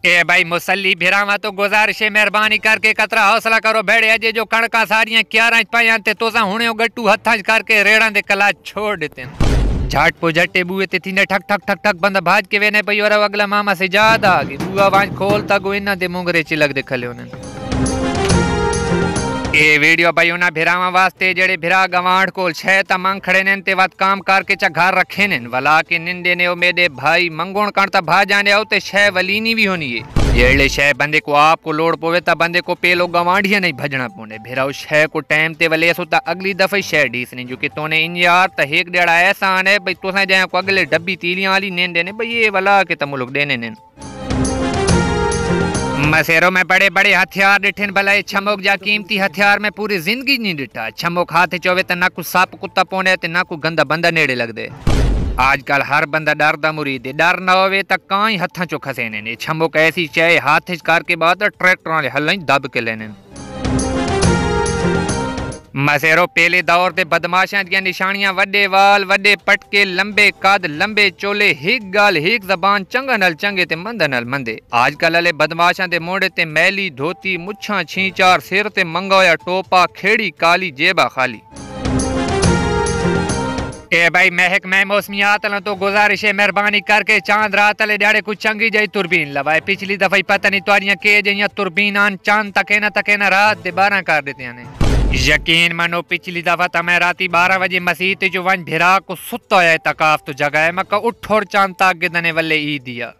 ए भाई मुसल्ली भिरावा तो गुजारिश है मेहरबानी करके कतरा हौसला करो भेड़े अजे जो कणका सारियां 11 पाया ते तोसा हुणे गट्टू हथा करके रेड़ा दे कला छोड़ देते झाट पो झटे बुए ते थीने ठक ठक ठक ठक बंद भाज के वेने पई और अगला मामा से ज्यादा आ गई बुआ वांच खोल तक इना दे मुंगरे चिलक दे खले उन ए वीडियो भाई उना भिरावा वास्ते जेड़े भिरा गवांड कोल छे त मंग खड़े ने ते वत काम करके चा घर रखे ने वला के निंदे ने ओ मेरे भाई मंगोण करता भाजाने औते छे वलीनी भी होनी है येले छे बंदे को आपको लोड पोवे ता बंदे को पेलो गवांडिया नहीं भजना पोने भिराओ छे को टाइम ते वले सो ता अगली दफे छे डीस ने जो कि तोने इन यार त एक डेढ़ ऐसा ने भाई तोसा जाए को अगले डब्बी तीलियां वाली निंदे ने भाई ये वला के त मुलुक देने ने मसेरों में बड़े बड़े हथियार डिठन भला छमोक जा कीमती हथियार में पूरी जिंदगी नहीं डिठा छमोक हाथ चोवे तो ना कुछ साप कुत्ता पोने ते ना कुछ गंदा बंदा नेड़े लग दे आजकल हर बंदा डरदा मुरीद डर ना होवे त काई हथा चो खसे ने छमोक ऐसी चाहे हाथ करके बाद ट्रैक्टर वाले हल दब के लेने मसेरो पहले दौर ते बदमाशां दियां निशानियां वड्डे वाल वड्डे पटके लंबे कद लंबे चोले हिक गाल हिक जबान चंगा नल चंगे ते मंद नल मंदे आजकल वाले बदमाशां दे मोड़े ते मैली धोती मुच्छां छींचार सिर ते मंगोया टोपा खेड़ी काली जेबा खाली ए भाई महक मैं मौसमियात लो तो गुजारिश है मेहरबानी करके चांद रात वाले ड्याड़े कुछ चंगी जाई तुरबीन लवाए पिछली दफा पता नहीं तुआरियां के जइयां तुरबीन आन चांद तके ना रात दे 12 कर देते ने यकीन मानो पिछली दफा तो मैं राती 12 बजे मसीह जो वन भिरा को सुता है तकाफ तो जगह है मक्का उठ और चांद ताक दने वाले ई दिया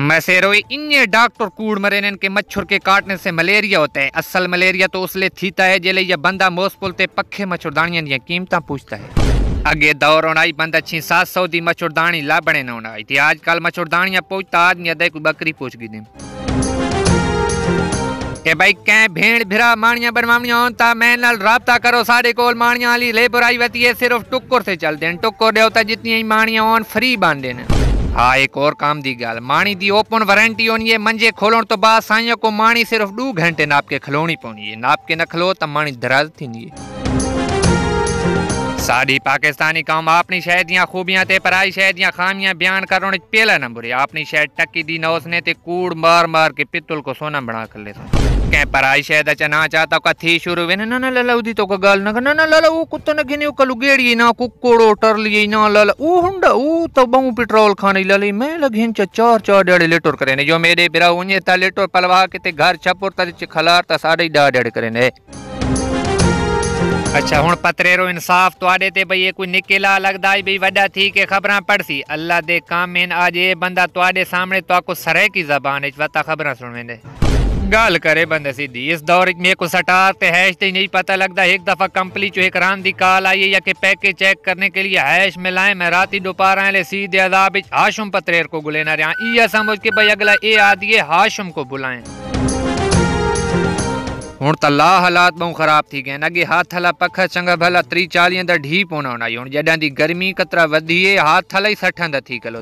मसेरो इन्ने डॉक्टर कूड़ मरे ने के मच्छर के काटने से मलेरिया होता है असल मलेरिया तो उसले थीता है जेले ये बंदा मोस पुलते पखे मच्छरदानियां दियां कीमतां पूछता है अगे दौर होनाई बंदा 600-700 दी मच्छरदानी लाबणे न होनाई थी आजकल मच्छरदानियां पूछता आदमी अदे कोई बकरी पूछ गई ए भाई कै भेड़ भिरा मानिया बनवानिया होता मैं नाल राब्ता करो साडे कोल मानिया वाली लेबर आई वती है सिर्फ टुक्कर से चल देन टुक्कर दे होता जितनी मानिया होन फ्री बांध देन हाँ एक और काम दी गल मानी दी ओपन वारंटी होनी है मंजे खोलण तो बाद साइयों को मानी सिर्फ 2 घंटे नाप के खलोनी पौनी है नाप के न खलो तो मानी दराज थींदी है साडी पाकिस्तानी कौम अपनी शहर दियां खूबियां ते पराई शहर दियां खामियां बयान करने पहला नंबर है अपनी शहर टक्की दी नौसने ते कूड़ मार मार के पित्तल को सोना बना कर ले कै पराई शहर चना चाहता का थी शुरू वे ना ना लला उदी तो का गाल ना ना ना लला वो कुत्ता न गिने कलु गेड़ी ना कुक्कोड़ो टरली ना लला ओ हुंडा ओ तो बहु पेट्रोल खाने लली मैं लगिन 4 डेढ़ लीटर करे ने जो मेरे बिरा उन्हें ता लीटर पलवा के ते घर छपुर ता खलार ता 1.5 करे ने अच्छा हुन पतरेरो इंसाफ तुआडे ते भई कोई निकेला लगदा है भई वड्डा थी के खबरां पढ़सी अल्लाह दे कामिन आज ये बंदा तुआडे सामने तो को सरे की ज़बान विच वता खबरां सुनवेंदे गाल करे बंदे सीधी इस दौर में को सटार ते हैश ते नहीं पता लगता एक दफा कंपनी चो एक रान दी कॉल आई है या के पैकेज चेक करने के लिए हैश मिलाए मैं राती दोपहर ले सीधे अदाब विच हाशम पतरेर को बुलेना रहा ये समझ के भाई अगला ए आदिए हाशम को बुलाएं हुण त ला हालात बहु खराब थी गए अगे हाथ हला पख चंगा भला 30-40 दा ढी पोना होना हुण जडां दी गर्मी कतरा वधिए हाथ हला ही 60 दा थी कलो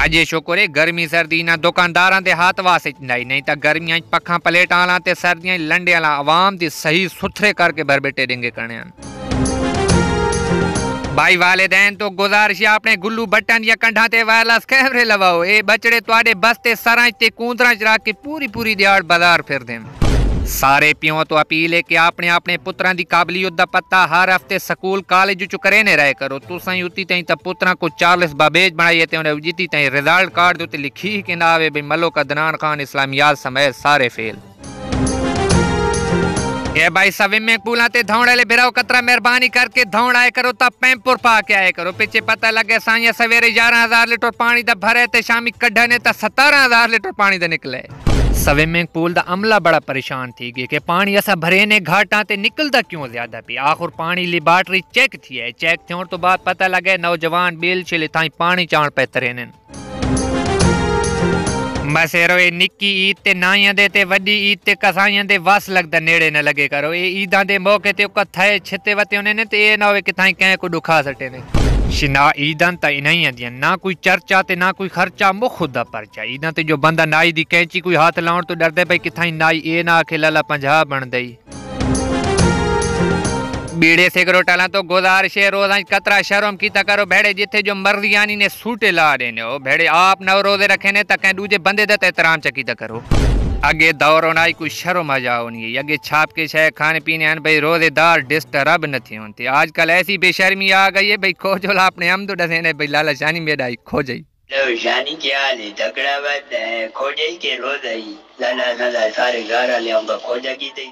अजे शुक्र है गर्मी सर्दी ना दुकानदारां दे हाथ वास नहीं तो गर्मियां पखा प्लेटां आला ते सर्दियां लंडे आला आवाम दी सही सुथरे करके भर बेटे देंगे करने भाई वालिदैन तो गुजारिश अपने गुल्लू बटन या कंधा ते वायरलेस कैमरे लवाओ ए बचड़े तुआडे बस ते सरां ते कूंदरां च रख के पूरी दिहाड़ बाजार फिर देन सारे पियो तो अपील है कि अपने अपने पुत्रां दी काबलियत दा पता हर हफ्ते स्कूल कॉलेज चु करे ने रहे करो तुसां उती तई त पुत्रां को चार्ल्स बाबेज बनाइए ते उन्हें जिती तई रिजल्ट कार्ड दे लिखी के ना आवे भाई मलोक अदनान खान इस्लामियात समेत सारे फेल ए भाई स्विमिंग पूलां ते धौण वाले बिराओ कतरा मेहरबानी करके धौण आए करो ता पैंपुर पा के आए करो पिछे पता लगे साइया सवेरे 11,000 लीटर पानी दा भरे ते शामी कढ़ने ता 17,000 लीटर पानी दा निकले स्विमिंग पूल दा अमला बड़ा परेशान थी गया कि पानी असा भरे ने घाटा ते निकलता क्यों ज्यादा पी आखिर पानी लेबार्टरी चेक थी है चेक थियों तो बाद पता लगे नौजवान बेल छिले ताई पानी चाण पे तरेन मसेरो ए निक्की ईद ते नाइयां दे ते वड्डी ईद ते कसाइयां दे वस लगदा नेड़े न लगे करो ए ईदां दे मौके ते कथाए छिते वते ने ते ए ना होवे कि ताई कै को दुखा सटे ने शिना ईदन त इन्हीं आंदियां ना कोई चर्चा ते ना कोई खर्चा मुख दा परचा ईदां ते जो बंदा नाई दी कैंची कोई हाथ लाउण तो डरदे भाई किथाई नाई ए ना आखे लाला 50 बन दई बीड़े सिगरेट वाला तो गुजारिश है रोज कतरा शर्म की करो भेड़े जिथे जो मर्जी आनी ने सूटे ला देने हो भेड़े आप नव रोजे रखे ने तक दूजे बंदे दे एहतराम चकी करो अगे दौर होना कोई शर्म आ जाओ नहीं अगे छाप के शय खाने पीने भाई रोजेदार डिस्टर्ब न थी होती आजकल ऐसी बेशर्मी आ गई है भाई खोजो अपने हम तो डसे ने भाई लाला शानी मेडाई खोजई शानी क्या हाल है तकड़ा बात है खोजाई के रोज आई लाला सारे घर वाले हमको खोजा की दे